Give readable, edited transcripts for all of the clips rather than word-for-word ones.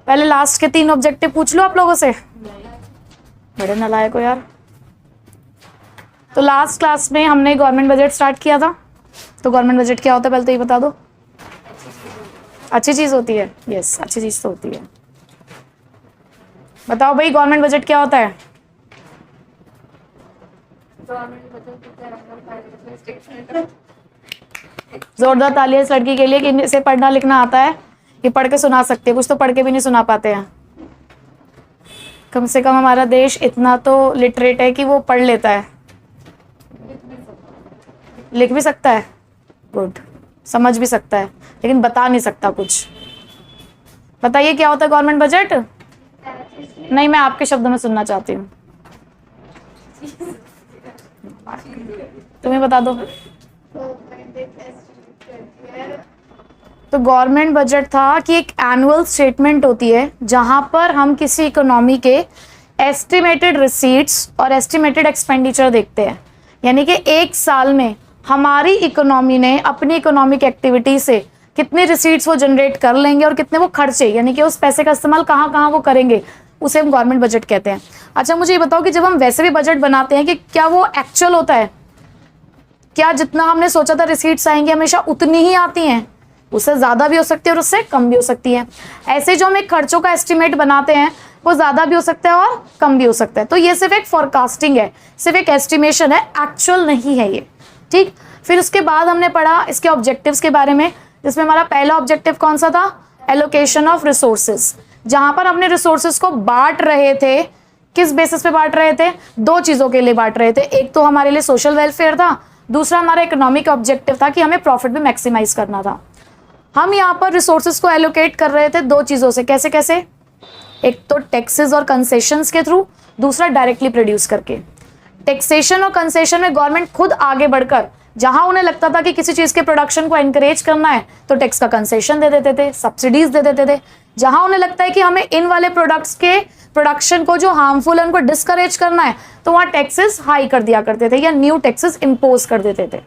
पहले लास्ट के 3 ऑब्जेक्टिव पूछ लो आप लोगों से, बड़े नालायक हो यार। तो लास्ट क्लास में हमने गवर्नमेंट बजट स्टार्ट किया था। तो गवर्नमेंट बजट क्या होता है पहले तो ये बता दो। अच्छी चीज होती है, यस अच्छी चीज तो होती है। बताओ भाई गवर्नमेंट बजट क्या होता है? जोरदार तालियां इस लड़की के लिए कि इसे पढ़ना लिखना आता है, ये पढ़ के सुना सकते हैं। कुछ तो पढ़ के भी नहीं सुना पाते हैं। कम से कम हमारा देश इतना तो लिटरेट है कि वो पढ़ लेता है, लिख भी सकता है, गुड, समझ भी सकता है, लेकिन बता नहीं सकता कुछ। बताइए क्या होता है गवर्नमेंट बजट? नहीं, मैं आपके शब्दों में सुनना चाहती हूँ, तुम्हें बता दो। तो गवर्नमेंट बजट था कि एक एनुअल स्टेटमेंट होती है जहां पर हम किसी इकोनॉमी के एस्टिमेटेड रिसीट्स और एस्टिमेटेड एक्सपेंडिचर देखते हैं। यानी कि एक साल में हमारी इकोनॉमी ने अपनी इकोनॉमिक एक्टिविटी से कितने रिसीट्स वो जनरेट कर लेंगे और कितने वो खर्चे, यानी कि उस पैसे का इस्तेमाल कहाँ कहाँ वो करेंगे, उसे हम गवर्नमेंट बजट कहते हैं। अच्छा मुझे ये बताओ कि जब हम वैसे भी बजट बनाते हैं कि क्या वो एक्चुअल होता है? क्या जितना हमने सोचा था रिसीट्स आएंगे हमेशा उतनी ही आती हैं? उससे ज़्यादा भी हो सकती है और उससे कम भी हो सकती है। ऐसे जो हम एक खर्चों का एस्टिमेट बनाते हैं वो ज़्यादा भी हो सकता है और कम भी हो सकता है। तो ये सिर्फ एक फॉरकास्टिंग है, सिर्फ एक एस्टिमेशन है, एक्चुअल नहीं है ये, ठीक। फिर उसके बाद हमने पढ़ा इसके ऑब्जेक्टिव्स के बारे में, जिसमें हमारा पहला ऑब्जेक्टिव कौन सा था? एलोकेशन ऑफ रिसोर्सेज, जहां पर हमने रिसोर्सेज को बांट रहे थे। किस बेसिस पे बांट रहे थे? 2 चीज़ों के लिए बांट रहे थे। एक तो हमारे लिए सोशल वेलफेयर था, दूसरा हमारा इकोनॉमिक ऑब्जेक्टिव था कि हमें प्रॉफिट भी मैक्सिमाइज करना था। हम यहाँ पर रिसोर्सेज को एलोकेट कर रहे थे 2 चीज़ों से। कैसे कैसे? एक तो टैक्सेस और कंसेशंस के थ्रू, दूसरा डायरेक्टली प्रोड्यूस करके। टैक्सेशन और कंसेशन में गवर्नमेंट खुद आगे बढ़कर, जहां उन्हें लगता था कि किसी चीज़ के प्रोडक्शन को एनकरेज करना है तो टैक्स का कंसेशन दे देते थे, सब्सिडीज दे देते थे। जहां उन्हें लगता है कि हमें इन वाले प्रोडक्ट्स के प्रोडक्शन को जो हार्मफुल है उनको डिस्करेज करना है तो वहाँ टैक्सेस हाई कर दिया करते थे या न्यू टैक्सेस इम्पोज कर देते थे।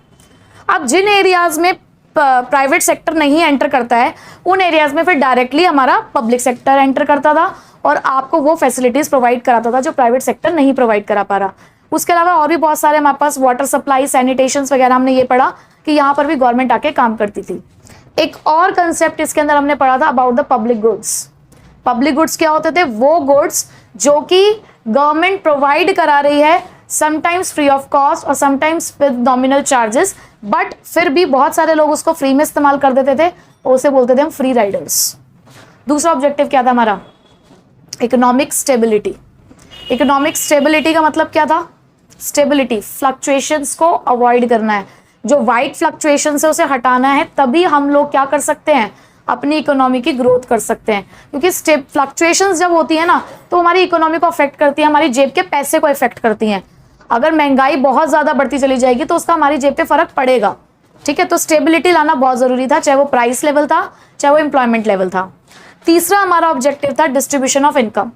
अब जिन एरियाज में प्राइवेट सेक्टर नहीं एंटर करता है उन एरियाज में फिर डायरेक्टली हमारा पब्लिक सेक्टर एंटर करता था और आपको वो फैसिलिटीज प्रोवाइड कराता था जो प्राइवेट सेक्टर नहीं प्रोवाइड करा पा रहा। उसके अलावा और भी बहुत सारे हमारे पास वाटर सप्लाई, सैनिटेशन वगैरह, हमने ये पढ़ा कि यहाँ पर भी गवर्नमेंट आके काम करती थी। एक और कंसेप्ट इसके अंदर हमने पढ़ा था about the public goods. Public goods क्या होते थे? वो गुड्स जो कि गवर्नमेंट प्रोवाइड करा रही है, समटाइम्स फ्री ऑफ कॉस्ट और sometimes with nominal charges, but फिर भी बहुत सारे लोग उसको फ्री में इस्तेमाल कर देते थे, उसे बोलते थे हम फ्री राइडर्स। दूसरा ऑब्जेक्टिव क्या था हमारा? Economic stability. इकोनॉमिक स्टेबिलिटी का मतलब क्या था? स्टेबिलिटी, फ्लक्चुएशंस को अवॉइड करना है, जो वाइड फ्लक्चुएशन है उसे हटाना है, तभी हम लोग क्या कर सकते हैं? अपनी इकोनॉमी की ग्रोथ कर सकते हैं। क्योंकि फ्लक्चुएशंस जब होती है ना तो हमारी इकोनॉमी को अफेक्ट करती है, हमारी जेब के पैसे को अफेक्ट करती हैं। अगर महंगाई बहुत ज़्यादा बढ़ती चली जाएगी तो उसका हमारी जेब पे फर्क पड़ेगा, ठीक है। तो स्टेबिलिटी लाना बहुत ज़रूरी था, चाहे वो प्राइस लेवल था चाहे वो एम्प्लॉयमेंट लेवल था। तीसरा हमारा ऑब्जेक्टिव था डिस्ट्रीब्यूशन ऑफ इनकम।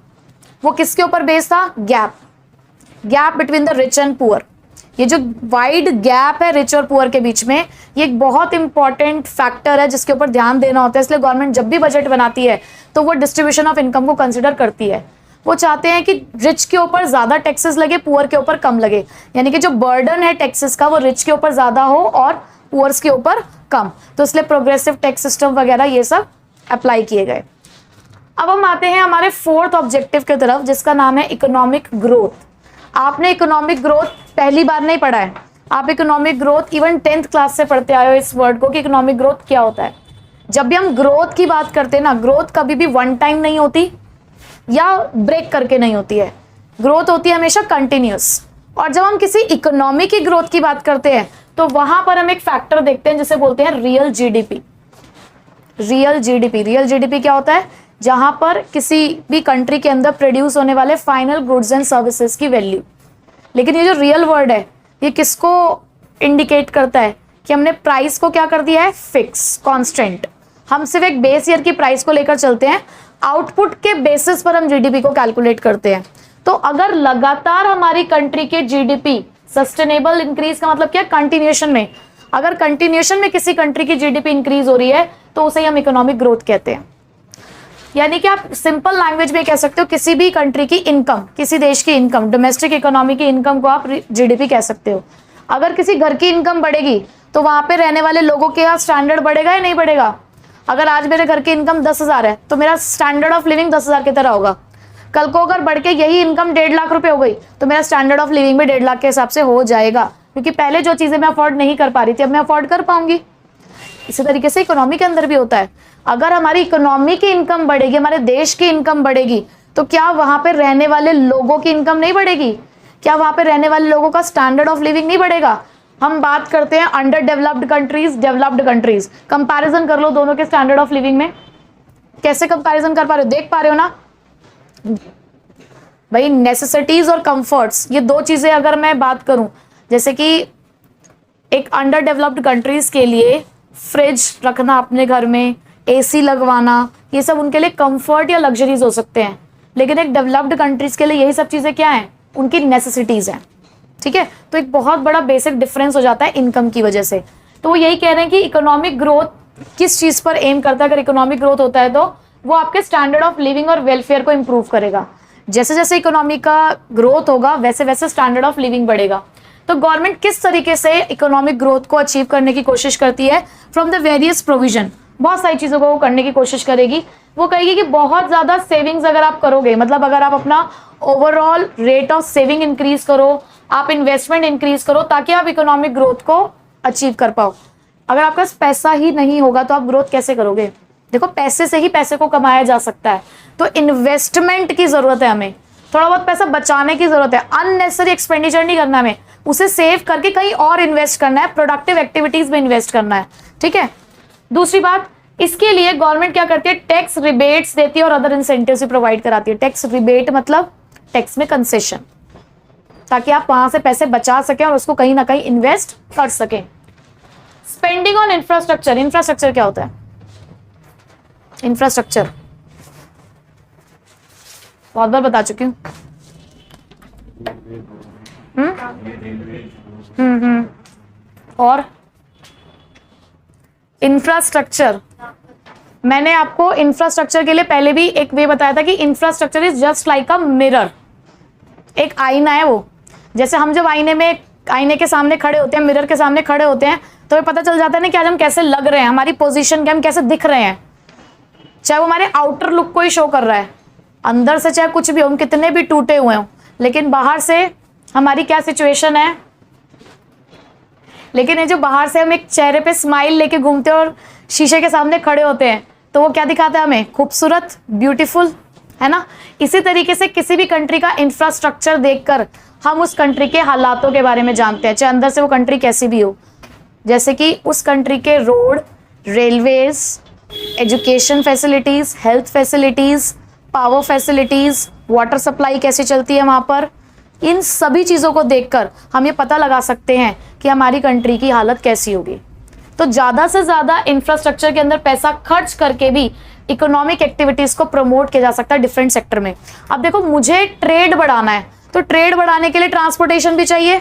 वो किसके ऊपर बेस्ड था? Gap between the rich and poor. ये जो वाइड गैप है रिच और पुअर के बीच में, ये एक बहुत इंपॉर्टेंट फैक्टर है जिसके ऊपर ध्यान देना होता है। इसलिए गवर्नमेंट जब भी बजट बनाती है तो वो डिस्ट्रीब्यूशन ऑफ इनकम को कंसिडर करती है। वो चाहते हैं कि रिच के ऊपर ज़्यादा टैक्सेस लगे, पुअर के ऊपर कम लगे, यानी कि जो बर्डन है टैक्सेस का वो रिच के ऊपर ज़्यादा हो और पुअर्स के ऊपर कम। तो इसलिए प्रोग्रेसिव टैक्स सिस्टम वगैरह ये सब अप्लाई किए गए। अब हम आते हैं हमारे 4th ऑब्जेक्टिव की तरफ, जिसका नाम है इकोनॉमिक ग्रोथ। आपने इकोनॉमिक ग्रोथ पहली बार नहीं पढ़ा है, आप economic growth even 10th class से पढ़ते आए हो इस वर्ड को कि इकोनॉमिक ग्रोथ क्या होता है। जब भी हम ग्रोथ की बात करते हैं ना, ग्रोथ कभी भी वन टाइम नहीं होती या ब्रेक करके नहीं होती है, ग्रोथ होती है हमेशा कंटिन्यूस। और जब हम किसी इकोनॉमी की ग्रोथ की बात करते हैं तो वहां पर हम एक फैक्टर देखते हैं जिसे बोलते हैं रियल जीडीपी। रियल जीडीपी क्या होता है? जहां पर किसी भी कंट्री के अंदर प्रोड्यूस होने वाले फाइनल गुड्स एंड सर्विसेज की वैल्यू। लेकिन ये जो रियल वर्ड है ये किसको इंडिकेट करता है? कि हमने प्राइस को क्या कर दिया है? Fix, constant. हम सिर्फ एक बेस ईयर की प्राइस को लेकर चलते हैं, आउटपुट के बेसिस पर हम जीडीपी को कैलकुलेट करते हैं। तो अगर लगातार हमारी कंट्री के जीडीपी सस्टेनेबल इंक्रीज का मतलब क्या? कंटिन्यूएशन में। अगर कंटिन्यूएशन में किसी कंट्री की जीडीपी इंक्रीज हो रही है तो उसे हम इकोनॉमिक ग्रोथ कहते हैं। यानी कि आप सिंपल लैंग्वेज में कह सकते हो किसी भी कंट्री की इनकम, किसी देश की इनकम, डोमेस्टिक इकोनॉमी की इनकम को आप जीडीपी कह सकते हो। अगर किसी घर की इनकम बढ़ेगी तो वहां पे रहने वाले लोगों के स्टैंडर्ड बढ़ेगा या नहीं बढ़ेगा? अगर आज मेरे घर की इनकम 10,000 है तो मेरा स्टैंडर्ड ऑफ लिविंग 10,000 की तरह होगा। कल को अगर बढ़ के यही इनकम 1.5 लाख रुपए हो गई तो मेरा स्टैंडर्ड ऑफ लिविंग भी 1.5 लाख के हिसाब से हो जाएगा, क्योंकि पहले जो चीजें मैं अफोर्ड नहीं कर पा रही थी अब मैं अफोर्ड कर पाऊंगी। इसी तरीके से इकोनॉमी के अंदर भी होता है। अगर हमारी इकोनॉमी की इनकम बढ़ेगी, हमारे देश की इनकम बढ़ेगी, तो क्या वहां पे रहने वाले लोगों की इनकम नहीं बढ़ेगी? क्या वहां पे रहने वाले लोगों का स्टैंडर्ड ऑफ लिविंग नहीं बढ़ेगा? हम बात करते हैं under developed countries, developed countries, comparison कर लो दोनों के स्टैंडर्ड ऑफ लिविंग में। कैसे कंपैरिजन कर पा रहे हो? देख पा रहे हो ना भाई, नेसेसिटीज और कंफर्ट्स, ये दो चीजें अगर मैं बात करूं, जैसे कि एक अंडर डेवलप्ड कंट्रीज के लिए फ्रिज रखना अपने घर में, एसी लगवाना, ये सब उनके लिए कंफर्ट या लग्जरीज हो सकते हैं, लेकिन एक डेवलप्ड कंट्रीज के लिए यही सब चीजें क्या हैं? उनकी नेसेसिटीज हैं। ठीक है, तो एक बहुत बड़ा बेसिक डिफरेंस हो जाता है इनकम की वजह से। तो वो यही कह रहे हैं कि इकोनॉमिक ग्रोथ किस चीज पर एम करता है? अगर इकोनॉमिक ग्रोथ होता है तो वो आपके स्टैंडर्ड ऑफ लिविंग और वेलफेयर को इंप्रूव करेगा। जैसे जैसे इकोनॉमी का ग्रोथ होगा वैसे वैसे स्टैंडर्ड ऑफ लिविंग बढ़ेगा। तो गवर्नमेंट किस तरीके से इकोनॉमिक ग्रोथ को अचीव करने की कोशिश करती है? फ्रॉम द वेरियस प्रोविजन, बहुत सारी चीजों को वो करने की कोशिश करेगी। वो कहेगी कि बहुत ज्यादा सेविंग्स अगर आप करोगे, मतलब अगर आप अपना overall rate of saving increase करो, आप इन्वेस्टमेंट इंक्रीज करो, ताकि आप इकोनॉमिक ग्रोथ को अचीव कर पाओ। अगर आपके पास पैसा ही नहीं होगा तो आप ग्रोथ कैसे करोगे? देखो, पैसे से ही पैसे को कमाया जा सकता है, तो इन्वेस्टमेंट की जरूरत है हमें, थोड़ा बहुत पैसा बचाने की जरूरत है। अननेसेसरी एक्सपेंडिचर नहीं करना हमें, उसे सेव करके कहीं और इन्वेस्ट करना है, प्रोडक्टिव एक्टिविटीज में इन्वेस्ट करना है। ठीक है, दूसरी बात, इसके लिए गवर्नमेंट क्या करती है? टैक्स रिबेट्स देती है और अदर इंसेंटिव्स भी प्रोवाइड कराती है। टैक्स रिबेट मतलब टैक्स में कंसेशन, ताकि आप वहां से पैसे बचा सकें और उसको कहीं ना कहीं इन्वेस्ट कर सकें। स्पेंडिंग ऑन इंफ्रास्ट्रक्चर, इंफ्रास्ट्रक्चर क्या होता है? इंफ्रास्ट्रक्चर बहुत बार बता चुकी हूं। और इंफ्रास्ट्रक्चर, मैंने आपको इंफ्रास्ट्रक्चर के लिए पहले भी एक वे बताया था कि infrastructure is just like a mirror, एक आईना है वो। जैसे हम जब आईने के सामने खड़े होते हैं, मिरर के सामने खड़े होते हैं, तो हमें पता चल जाता है ना कि आज हम कैसे लग रहे हैं, हमारी पोजीशन क्या, हम कैसे दिख रहे हैं। चाहे वो हमारे आउटर लुक को ही शो कर रहा है, अंदर से चाहे कुछ भी हो, हम कितने भी टूटे हुए हों, लेकिन बाहर से हमारी क्या सिचुएशन है। लेकिन ये जो बाहर से हम एक चेहरे पे स्माइल लेके घूमते हैं और शीशे के सामने खड़े होते हैं, तो वो क्या दिखाता है हमें? खूबसूरत, ब्यूटीफुल, है ना। इसी तरीके से किसी भी कंट्री का इंफ्रास्ट्रक्चर देखकर हम उस कंट्री के हालातों के बारे में जानते हैं, चाहे अंदर से वो कंट्री कैसी भी हो। जैसे कि उस कंट्री के road, railways, education facilities, health facilities, power facilities, water supply कैसे चलती है वहां पर, इन सभी चीजों को देखकर हम ये पता लगा सकते हैं कि हमारी कंट्री की हालत कैसी होगी। तो ज्यादा से ज्यादा इंफ्रास्ट्रक्चर के अंदर पैसा खर्च करके भी इकोनॉमिक एक्टिविटीज को प्रमोट किया जा सकता है डिफरेंट सेक्टर में। अब देखो, मुझे ट्रेड बढ़ाना है, तो ट्रेड बढ़ाने के लिए ट्रांसपोर्टेशन भी चाहिए,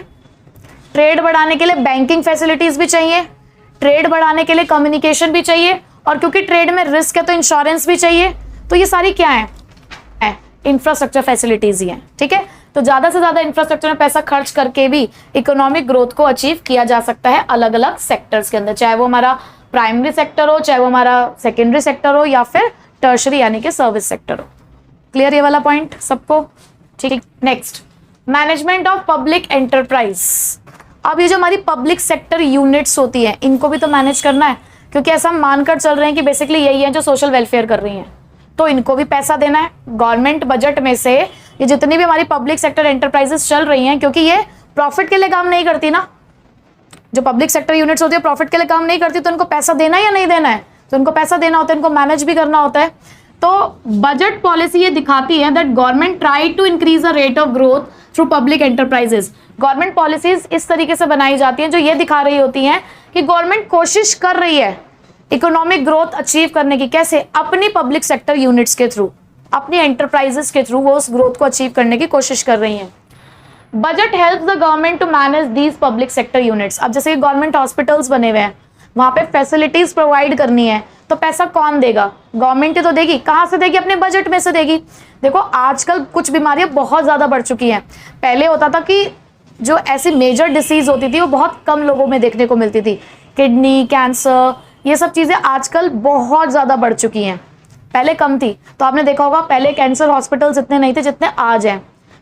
ट्रेड बढ़ाने के लिए बैंकिंग फैसिलिटीज भी चाहिए, ट्रेड बढ़ाने के लिए कम्युनिकेशन भी चाहिए, और क्योंकि ट्रेड में रिस्क है तो इंश्योरेंस भी चाहिए। तो ये सारी क्या है? इंफ्रास्ट्रक्चर फैसिलिटीज ही हैं। ठीक है, तो ज्यादा से ज्यादा इंफ्रास्ट्रक्चर में पैसा खर्च करके भी इकोनॉमिक ग्रोथ को अचीव किया जा सकता है अलग अलग सेक्टर्स के अंदर, चाहे वो हमारा प्राइमरी सेक्टर हो, चाहे वो हमारा सेकेंडरी सेक्टर हो, या फिर टर्शरी यानी कि सर्विस सेक्टर हो। क्लियर ये वाला पॉइंट सबको? ठीक। Next, management of public enterprise. अब ये जो हमारी पब्लिक सेक्टर यूनिट्स होती है, इनको भी तो मैनेज करना है, क्योंकि ऐसा हम मानकर चल रहे हैं कि बेसिकली यही है जो सोशल वेलफेयर कर रही हैं, तो इनको भी पैसा देना है। गवर्नमेंट बजट में से ये जितनी भी हमारी पब्लिक सेक्टर एंटरप्राइजेस चल रही हैं, क्योंकि ये प्रॉफिट के लिए काम नहीं करती ना, जो पब्लिक सेक्टर यूनिट्स होती है प्रॉफिट के लिए काम नहीं करती, तो इनको पैसा देना है या नहीं देना है? तो इनको पैसा देना होता है, इनको मैनेज भी करना होता है। तो बजट पॉलिसी ये दिखाती है that government try to increase the rate of growth through public enterprises. Government policies इस तरीके से बनाई जाती हैं जो ये दिखा रही होती हैं कि गवर्नमेंट कोशिश कर रही है इकोनॉमिक ग्रोथ अचीव करने की। कैसे? अपनी पब्लिक सेक्टर यूनिट्स के थ्रू, अपनी एंटरप्राइजेस के थ्रू वो उस ग्रोथ को अचीव करने की कोशिश कर रही हैं। Budget helps the government to manage these public sector units. अब जैसे गवर्नमेंट हॉस्पिटल्स बने हुए हैं, वहां पे फैसिलिटीज प्रोवाइड करनी है, तो पैसा कौन देगा? गवर्नमेंट ही तो देगी। कहाँ से देगी? अपने बजट में से देगी। देखो आजकल कुछ बीमारियां बहुत ज़्यादा बढ़ चुकी हैं। पहले होता था कि जो ऐसी मेजर डिसीज होती थी वो बहुत कम लोगों में देखने को मिलती थी, किडनी कैंसर, ये सब चीज़ें आजकल बहुत ज़्यादा बढ़ चुकी हैं। पहले कम थी। तो आपने देखा होगा पहले कैंसर हॉस्पिटल्स इतने नहीं थे जितने आज हैं।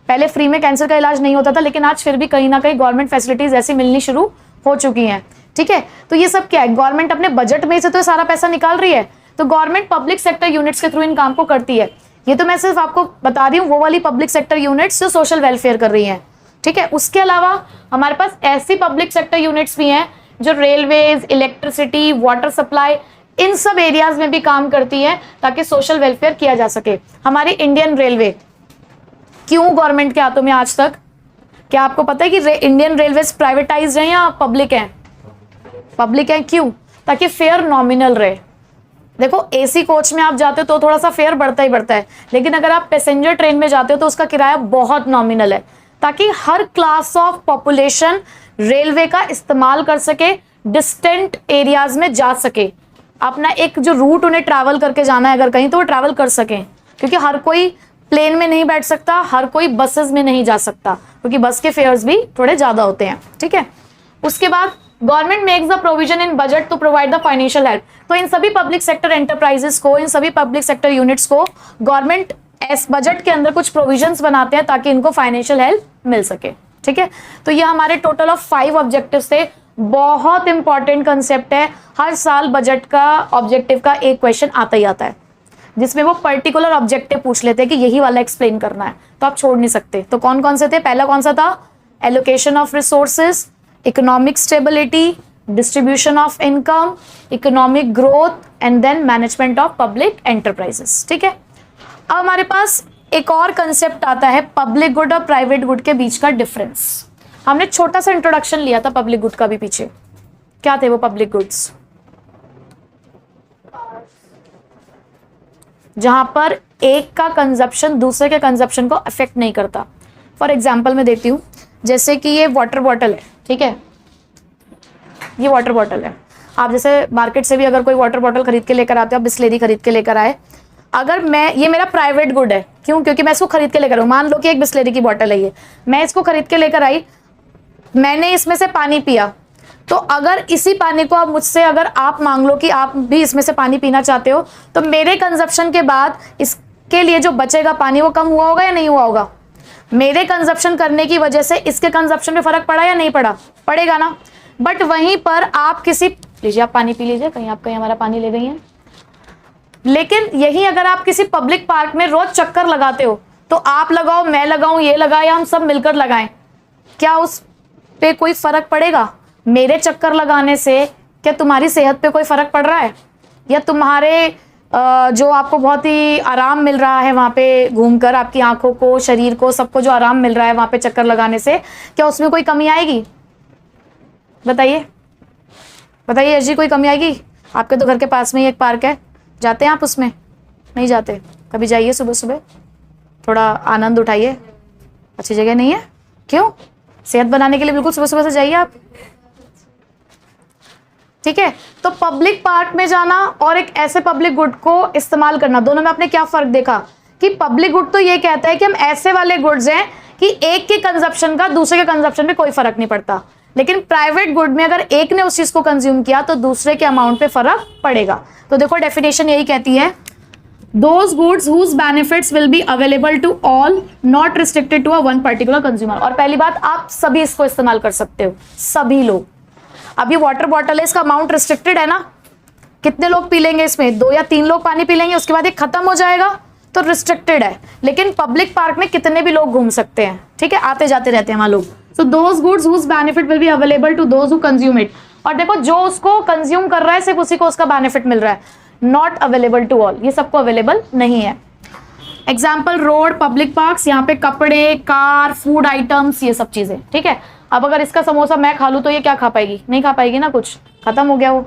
पहले फ्री में कैंसर का इलाज नहीं होता था, लेकिन आज फिर भी कहीं ना कहीं गवर्नमेंट फैसिलिटीज ऐसी मिलनी शुरू हो चुकी हैं। ठीक है, तो ये सब क्या है? गवर्नमेंट अपने बजट में से तो सारा पैसा निकाल रही है। तो गवर्नमेंट पब्लिक सेक्टर यूनिट्स के थ्रू इन काम को करती है। ये तो मैं सिर्फ आपको बता रही हूँ वो वाली पब्लिक सेक्टर यूनिट्स जो सोशल वेलफेयर कर रही हैं। ठीक है, उसके अलावा हमारे पास ऐसी पब्लिक सेक्टर यूनिट्स भी हैं जो रेलवेज, इलेक्ट्रिसिटी, वाटर सप्लाई, इन सब एरियाज में भी काम करती है ताकि सोशल वेलफेयर किया जा सके। हमारी इंडियन रेलवे क्यों गवर्नमेंट के हाथों में आज तक? क्या आपको पता है कि इंडियन रेलवेज प्राइवेटाइज्ड हैं या पब्लिक हैं? पब्लिक हैं। क्यों? ताकि फेयर नॉमिनल रहे। देखो एसी कोच में आप जाते हो तो थोड़ा सा फेयर बढ़ता ही बढ़ता है, लेकिन अगर आप पैसेंजर ट्रेन में जाते हो तो उसका किराया बहुत नॉमिनल है, ताकि हर क्लास ऑफ पॉपुलेशन रेलवे का इस्तेमाल कर सके, डिस्टेंट एरियाज में जा सके, अपना एक जो रूट उन्हें ट्रैवल करके जाना है अगर कहीं, तो वो ट्रैवल कर सकें। क्योंकि हर कोई प्लेन में नहीं बैठ सकता, हर कोई बसेस में नहीं जा सकता, क्योंकि बस के फेयर्स भी थोड़े ज्यादा होते हैं। ठीक है, उसके बाद government makes the provision in budget to provide the financial help. तो इन सभी पब्लिक सेक्टर एंटरप्राइजेस को, इन सभी पब्लिक सेक्टर यूनिट्स को गवर्नमेंट इस बजट के अंदर कुछ प्रोविजंस बनाते हैं ताकि इनको फाइनेंशियल हेल्प मिल सके। ठीक है, तो ये हमारे टोटल ऑफ 5 ऑब्जेक्टिव्स थे। बहुत इंपॉर्टेंट कंसेप्ट है। हर साल बजट का ऑब्जेक्टिव का एक क्वेश्चन आता ही आता है जिसमें वो पर्टिकुलर ऑब्जेक्टिव पूछ लेते हैं कि यही वाला एक्सप्लेन करना है, तो आप छोड़ नहीं सकते। तो कौन कौन से थे? पहला कौन सा था? Allocation of resources, economic stability, distribution of income, economic growth and then management of public enterprises. ठीक है, अब हमारे पास एक और कंसेप्ट आता है पब्लिक गुड और प्राइवेट गुड के बीच का डिफरेंस। हमने छोटा सा इंट्रोडक्शन लिया था पब्लिक गुड का भी पीछे। क्या थे वो पब्लिक गुड्स? जहां पर एक का कंजप्शन दूसरे के कंजप्शन को अफेक्ट नहीं करता। फॉर एग्जाम्पल मैं देती हूं, जैसे कि ये वाटर बॉटल है। ठीक है, ये वाटर बॉटल है। आप जैसे मार्केट से भी अगर कोई वाटर बॉटल खरीद के लेकर आते हो, आप बिस्लेरी खरीद के लेकर आए, अगर मैं, ये मेरा प्राइवेट गुड है, क्यों? क्योंकि मैं इसको खरीद के लेकर आऊँ। मान लो कि एक बिस्लेरी की बॉटल है, ये मैं इसको खरीद के लेकर आई, मैंने इसमें से पानी पिया, तो अगर इसी पानी को आप मुझसे अगर आप मांग लो कि आप भी इसमें से पानी पीना चाहते हो, तो मेरे कंजप्शन के बाद इसके लिए जो बचेगा पानी वो कम हुआ होगा या नहीं हुआ होगा? मेरे कंजप्शन करने की वजह से इसके कंजप्शन में फर्क पड़ा या नहीं पड़ा? पड़ेगा ना। बट वहीं पर आप किसी, लीजिए आप पानी पी लीजिए, कहीं आप कहीं हमारा पानी ले गई हैं। लेकिन यही अगर आप किसी पब्लिक पार्क में रोज चक्कर लगाते हो, तो आप लगाओ, मैं लगाऊं, ये लगाए, हम सब मिलकर लगाएं, क्या उस पे कोई फर्क पड़ेगा? मेरे चक्कर लगाने से क्या तुम्हारी सेहत पे कोई फर्क पड़ रहा है? या तुम्हारे जो आपको बहुत ही आराम मिल रहा है वहां पे घूमकर, आपकी आंखों को, शरीर को, सबको जो आराम मिल रहा है वहां पे चक्कर लगाने से, क्या उसमें कोई कमी आएगी? बताइए बताइए जी, कोई कमी आएगी? आपके तो घर के पास में ही एक पार्क है, जाते हैं आप उसमें? नहीं जाते। कभी जाइए सुबह सुबह, थोड़ा आनंद उठाइए। अच्छी जगह नहीं है? क्यों? सेहत बनाने के लिए बिल्कुल सुबह सुबह से जाइए आप। ठीक है, तो पब्लिक पार्क में जाना और एक ऐसे पब्लिक गुड को इस्तेमाल करना, दोनों में आपने क्या फर्क देखा? कि पब्लिक गुड तो ये कहता है कि हम ऐसे वाले गुड्स हैं कि एक के कंजप्शन का दूसरे के कंजप्शन में कोई फर्क नहीं पड़ता, लेकिन प्राइवेट गुड में अगर एक ने उस चीज को कंज्यूम किया तो दूसरे के अमाउंट पे फर्क पड़ेगा। तो देखो डेफिनेशन यही कहती है, those goods whose benefits will be available to all, not restricted to a one particular consumer। और पहली बात, आप सभी इसको इस्तेमाल कर सकते हो, सभी लोग। अब ये वाटर बॉटल है, इसका अमाउंट रिस्ट्रिक्टेड है ना, कितने लोग पी लेंगे इसमें? 2 या 3 लोग पानी पी लेंगे, उसके बाद ये खत्म हो जाएगा, तो रिस्ट्रिक्टेड है। लेकिन पब्लिक पार्क में कितने भी लोग घूम सकते हैं, ठीक है, आते जाते रहते हैं वहां लोग। So those goods whose benefit will be available to those who consume it. और देखो जो उसको कंज्यूम कर रहा है सिर्फ उसी को उसका बेनिफिट मिल रहा है, नॉट अवेलेबल टू ऑल, ये सबको अवेलेबल नहीं है। एग्जाम्पल रोड, पब्लिक पार्क्स, यहाँ पे कपड़े, कार, फूड आइटम्स, ये सब चीजें। ठीक है, अब अगर इसका समोसा मैं खा लूं तो ये क्या खा पाएगी? नहीं खा पाएगी ना, कुछ खत्म हो गया वो।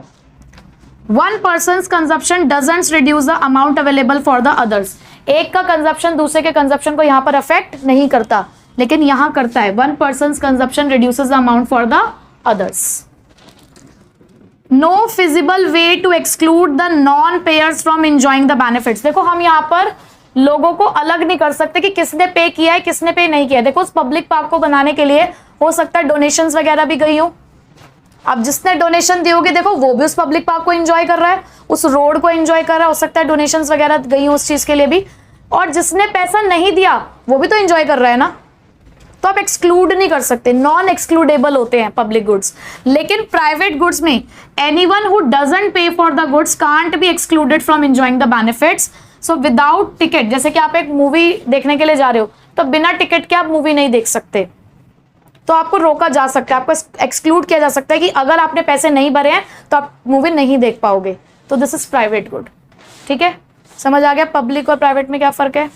One person's consumption doesn't reduce the amount available for the others. एक का कंजप्शन दूसरे के कंजप्शन को यहाँ पर अफेक्ट नहीं करता, लेकिन यहाँ करता है। One person's consumption reduces the amount for the others. No feasible way to exclude the non payers from enjoying the benefits. देखो हम यहाँ पर लोगों को अलग नहीं कर सकते कि किसने पे किया है किसने पे नहीं किया है। देखो उस पब्लिक पार्क को बनाने के लिए हो सकता है डोनेशंस वगैरह भी गई हो। अब जिसने डोनेशन दी होगी देखो वो भी उस पब्लिक पार्क को एंजॉय कर रहा है, उस रोड को एंजॉय कर रहा है, हो सकता है डोनेशंस वगैरह गई हो उस चीज के लिए भी। और जिसने पैसा नहीं दिया वो भी तो एंजॉय कर रहा है ना, तो आप एक्सक्लूड नहीं कर सकते, नॉन एक्सक्लूडेबल होते हैं पब्लिक गुड्स। लेकिन प्राइवेट गुड्स में एनीवन हु डजंट पे for the goods can't be excluded from enjoying the benefits. So without ticket, जैसे कि आप एक मूवी देखने के लिए जा रहे हो तो बिना टिकट के आप मूवी नहीं देख सकते, तो आपको रोका जा सकता है, आपको एक्सक्लूड किया जा सकता है कि अगर आपने पैसे नहीं भरे हैं तो आप मूवी नहीं देख पाओगे। तो दिस इज प्राइवेट गुड। ठीक है, समझ आ गया पब्लिक और प्राइवेट में क्या फर्क है।